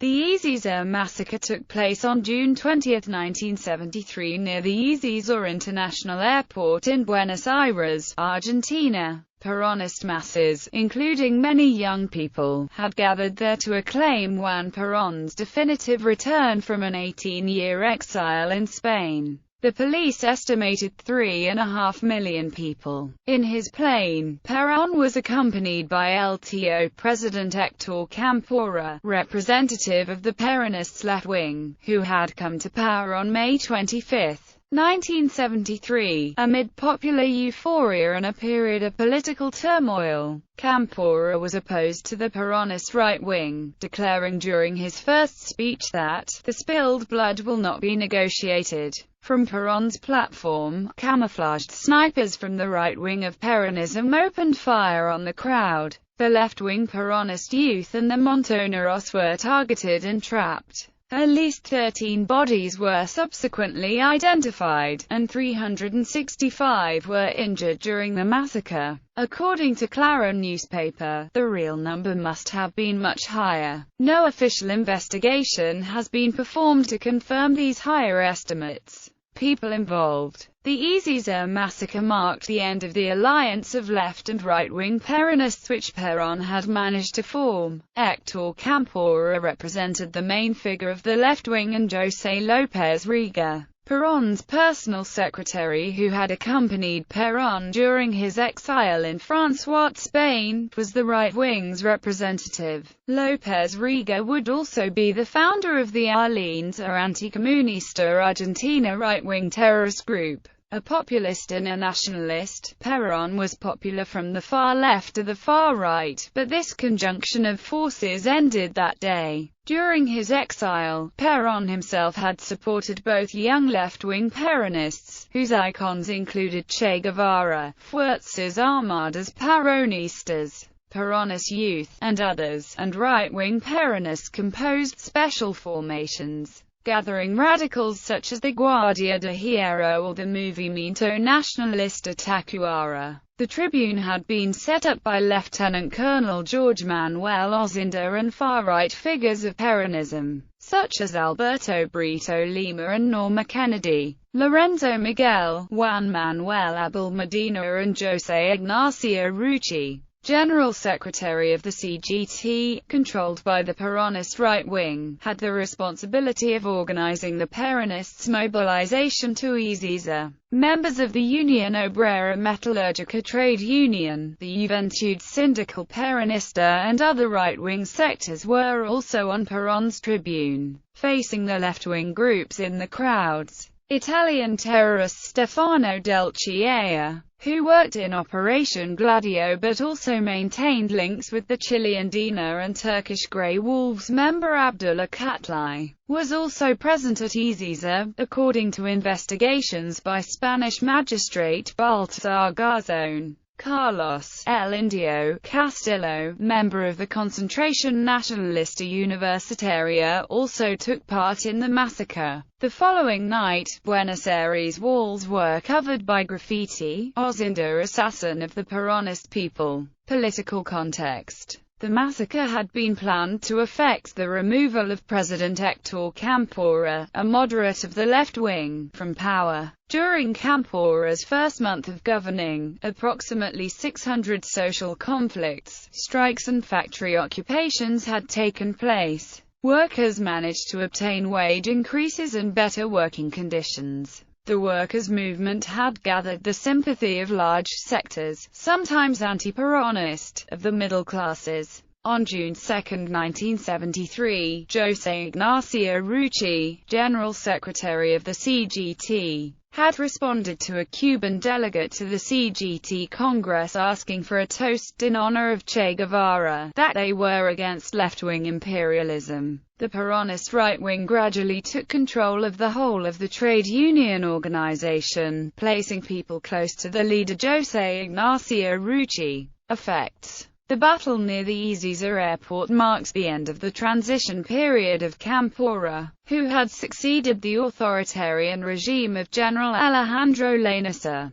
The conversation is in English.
The Ezeiza massacre took place on June 20, 1973 near the Ezeiza International Airport in Buenos Aires, Argentina. Peronist masses, including many young people, had gathered there to acclaim Juan Perón's definitive return from an 18-year exile in Spain. The police estimated 3.5 million people. In his plane, Perón was accompanied by LTO President Héctor Cámpora, representative of the Peronists' left wing, who had come to power on May 25, 1973, amid popular euphoria and a period of political turmoil. Cámpora was opposed to the Peronist right wing, declaring during his first speech that the spilled blood will not be negotiated. From Perón's platform, camouflaged snipers from the right wing of Peronism opened fire on the crowd. The left-wing Peronist youth and the Montoneros were targeted and trapped. At least 13 bodies were subsequently identified, and 365 were injured during the massacre. According to Claro newspaper, the real number must have been much higher. No official investigation has been performed to confirm these higher estimates. People involved. The Ezeiza massacre marked the end of the alliance of left and right-wing Peronists which Perón had managed to form. Héctor Cámpora represented the main figure of the left wing, and José López Rega, Perón's personal secretary who had accompanied Perón during his exile in Francois, Spain, was the right wing's representative. López Rega would also be the founder of the Alianza Anticomunista Argentina right-wing terrorist group. A populist and a nationalist, Perón was popular from the far left to the far right, but this conjunction of forces ended that day. During his exile, Perón himself had supported both young left-wing Peronists, whose icons included Che Guevara, Fuerzas Armadas Peronistas, Peronist Youth, and others, and right-wing Peronists composed special formations, gathering radicals such as the Guardia de Hierro or the Movimiento Nacionalista Tacuara. The Tribune had been set up by Lieutenant Colonel Jorge Manuel Ozinda and far-right figures of Peronism, such as Alberto Brito Lima and Norma Kennedy, Lorenzo Miguel, Juan Manuel Abel Medina and José Ignacio Rucci. General Secretary of the CGT, controlled by the Peronist right wing, had the responsibility of organizing the Peronists' mobilization to Ezeiza. Members of the Unión Obrera Metalúrgica trade union, the Juventud Sindical Peronista and other right-wing sectors were also on Perón's tribune, facing the left-wing groups in the crowds. Italian terrorist Stefano del Chiesa, who worked in Operation Gladio but also maintained links with the Chilean DINA and Turkish Grey Wolves member Abdullah Kutlay, was also present at Ezeiza, according to investigations by Spanish magistrate Baltasar Garzón. Carlos El Indio Castillo, member of the Concentration Nacionalista Universitaria, also took part in the massacre. The following night, Buenos Aires walls were covered by graffiti, Ozinda assassin of the Peronist people. Political context. The massacre had been planned to effect the removal of President Héctor Cámpora, a moderate of the left wing, from power. During Cámpora's first month of governing, approximately 600 social conflicts, strikes and factory occupations had taken place. Workers managed to obtain wage increases and better working conditions. The workers' movement had gathered the sympathy of large sectors, sometimes anti-Peronist, of the middle classes. On June 2, 1973, José Ignacio Rucci, General Secretary of the CGT, had responded to a Cuban delegate to the CGT Congress asking for a toast in honor of Che Guevara, that they were against left-wing imperialism. The Peronist right wing gradually took control of the whole of the trade union organization, placing people close to the leader José Ignacio Rucci. Effects. The battle near the Ezeiza airport marks the end of the transition period of Cámpora, who had succeeded the authoritarian regime of General Alejandro Leñesa.